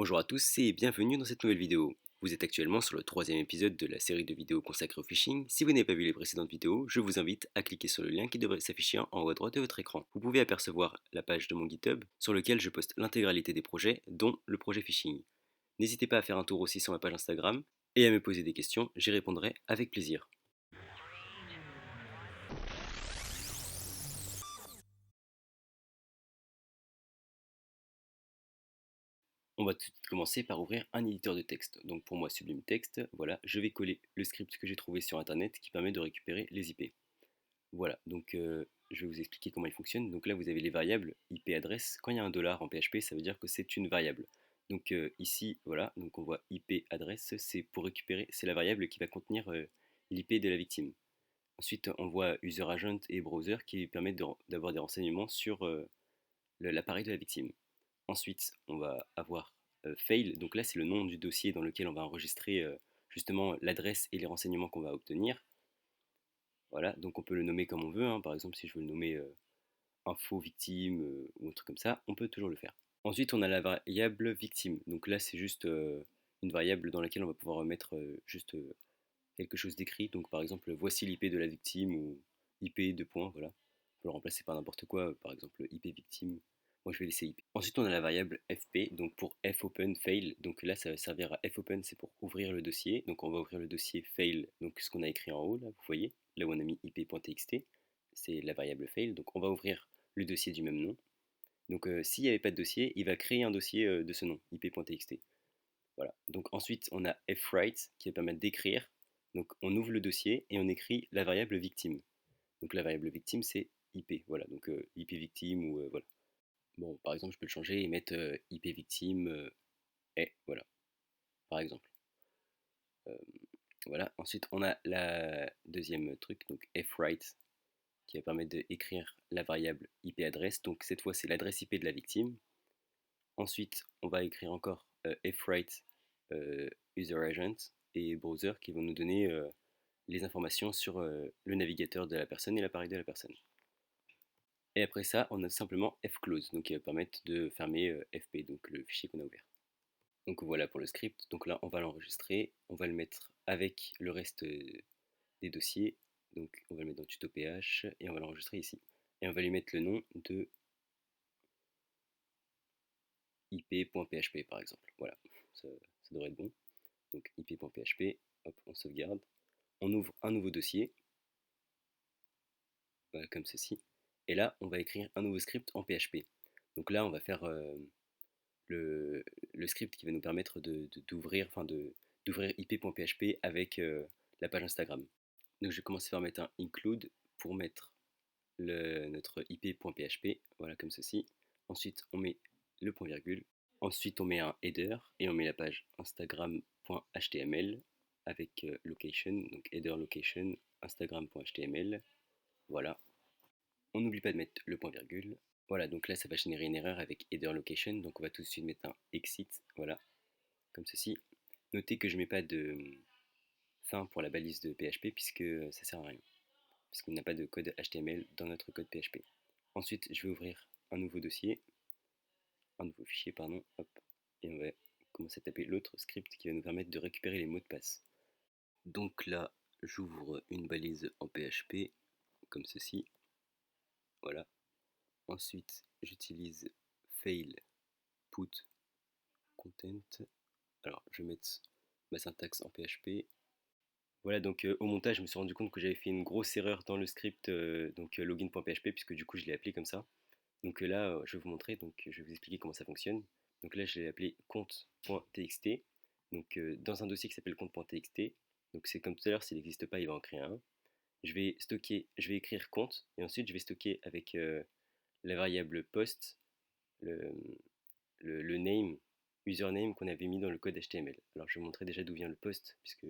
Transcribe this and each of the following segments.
Bonjour à tous et bienvenue dans cette nouvelle vidéo. Vous êtes actuellement sur le troisième épisode de la série de vidéos consacrée au phishing. Si vous n'avez pas vu les précédentes vidéos, je vous invite à cliquer sur le lien qui devrait s'afficher en haut à droite de votre écran. Vous pouvez apercevoir la page de mon GitHub sur lequel je poste l'intégralité des projets, dont le projet phishing. N'hésitez pas à faire un tour aussi sur ma page Instagram et à me poser des questions, j'y répondrai avec plaisir. On va tout de suite commencer par ouvrir un éditeur de texte. Donc pour moi, Sublime Text, voilà, je vais coller le script que j'ai trouvé sur internet qui permet de récupérer les IP. Voilà, donc je vais vous expliquer comment il fonctionne. Donc là, vous avez les variables IP adresse. Quand il y a un dollar en PHP, ça veut dire que c'est une variable. Donc ici, voilà, donc on voit IP adresse, c'est pour récupérer, c'est la variable qui va contenir l'IP de la victime. Ensuite, on voit user agent et browser qui permettent d'avoir des renseignements sur l'appareil de la victime. Ensuite, on va avoir fail. Donc là, c'est le nom du dossier dans lequel on va enregistrer justement l'adresse et les renseignements qu'on va obtenir. Voilà, donc on peut le nommer comme on veut, hein. Par exemple, si je veux le nommer info victime ou un truc comme ça, on peut toujours le faire. Ensuite, on a la variable victime. Donc là, c'est juste une variable dans laquelle on va pouvoir mettre juste quelque chose d'écrit. Donc par exemple, voici l'IP de la victime ou IP de points, voilà. On peut le remplacer par n'importe quoi, par exemple IP victime. Moi, je vais laisser IP. Ensuite, on a la variable fp, donc pour fopen fail. Donc là, ça va servir à fopen, c'est pour ouvrir le dossier. Donc on va ouvrir le dossier fail, donc ce qu'on a écrit en haut, là, vous voyez, là où on a mis ip.txt, c'est la variable fail. Donc on va ouvrir le dossier du même nom. Donc s'il n'y avait pas de dossier, il va créer un dossier de ce nom, ip.txt. Voilà. Donc ensuite, on a fwrite qui va permettre d'écrire. Donc on ouvre le dossier et on écrit la variable victime. Donc la variable victime, c'est IP. Voilà, donc IP victime ou voilà. Bon, par exemple, je peux le changer et mettre IP victime et voilà, par exemple. Euh, voilà. Ensuite, on a la deuxième truc, donc fwrite, qui va permettre d'écrire la variable IP adresse. Donc cette fois, c'est l'adresse IP de la victime. Ensuite, on va écrire encore fwrite user agent et browser qui vont nous donner les informations sur le navigateur de la personne et l'appareil de la personne. Et après ça, on a simplement fclose, donc qui va permettre de fermer fp, donc le fichier qu'on a ouvert. Donc voilà pour le script. Donc là, on va l'enregistrer, on va le mettre avec le reste des dossiers. Donc on va le mettre dans tuto.ph et on va l'enregistrer ici. Et on va lui mettre le nom de ip.php par exemple. Voilà, ça devrait être bon. Donc ip.php, hop, on sauvegarde. On ouvre un nouveau dossier, voilà, comme ceci. Et là, on va écrire un nouveau script en PHP. Donc là, on va faire le, le script qui va nous permettre d'ouvrir d'ouvrir ip.php avec la page Instagram. Donc je vais commencer par mettre un include pour mettre notre ip.php, voilà comme ceci. Ensuite, on met le point virgule. Ensuite, on met un header et on met la page instagram.html avec location, donc header location instagram.html. Voilà. On n'oublie pas de mettre le point virgule. Voilà, donc là, ça va générer une erreur avec header location. Donc on va tout de suite mettre un exit, voilà, comme ceci. Notez que je ne mets pas de fin pour la balise de PHP puisque ça sert à rien, puisqu'on n'a pas de code HTML dans notre code PHP. Ensuite, je vais ouvrir un nouveau dossier, un nouveau fichier, pardon, hop, et on va commencer à taper l'autre script qui va nous permettre de récupérer les mots de passe. Donc là, j'ouvre une balise en PHP, comme ceci, voilà. Ensuite, j'utilise fail put content. Alors, je vais mettre ma syntaxe en PHP. Voilà, donc au montage, je me suis rendu compte que j'avais fait une grosse erreur dans le script login.php, puisque du coup, je l'ai appelé comme ça. Donc là, je vais vous montrer, donc je vais vous expliquer comment ça fonctionne. Donc là, je l'ai appelé compte.txt. Donc dans un dossier qui s'appelle compte.txt. Donc c'est comme tout à l'heure, s'il n'existe pas, il va en créer un. Je vais écrire compte, et ensuite je vais stocker avec la variable post, le, le name, username qu'on avait mis dans le code HTML. Alors je vais vous montrer déjà d'où vient le post, puisque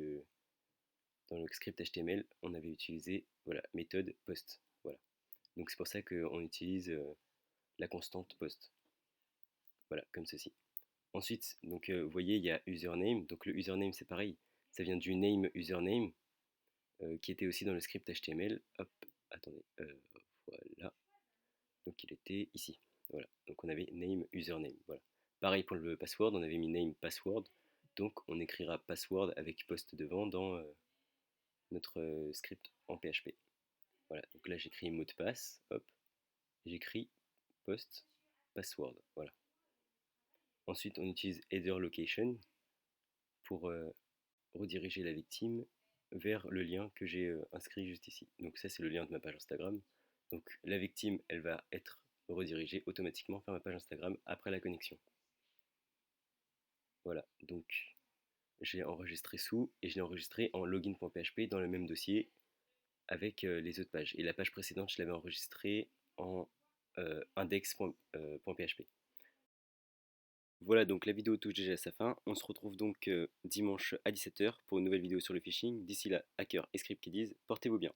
dans le script HTML, on avait utilisé voilà, méthode post. Voilà. Donc c'est pour ça qu'on utilise la constante post. Voilà, comme ceci. Ensuite, donc vous voyez, il y a username. Donc le username, c'est pareil. Ça vient du name username qui était aussi dans le script HTML. Hop, attendez, voilà. Donc il était ici. Voilà. Donc on avait name username. Voilà. Pareil pour le password, on avait mis name password, donc on écrira password avec post devant dans notre script en PHP. Voilà, donc là j'écris mot de passe, hop, j'écris post password, voilà. Ensuite on utilise header location pour rediriger la victime vers le lien que j'ai inscrit juste ici. Donc ça c'est le lien de ma page Instagram. Donc la victime elle va être redirigée automatiquement vers ma page Instagram après la connexion. Voilà, donc j'ai enregistré sous et je l'ai enregistré en login.php dans le même dossier avec les autres pages. Et la page précédente, je l'avais enregistrée en index.php. Voilà, donc la vidéo touche déjà à sa fin. On se retrouve donc dimanche à 17h pour une nouvelle vidéo sur le phishing. D'ici là, hackers et script qui disent, portez-vous bien.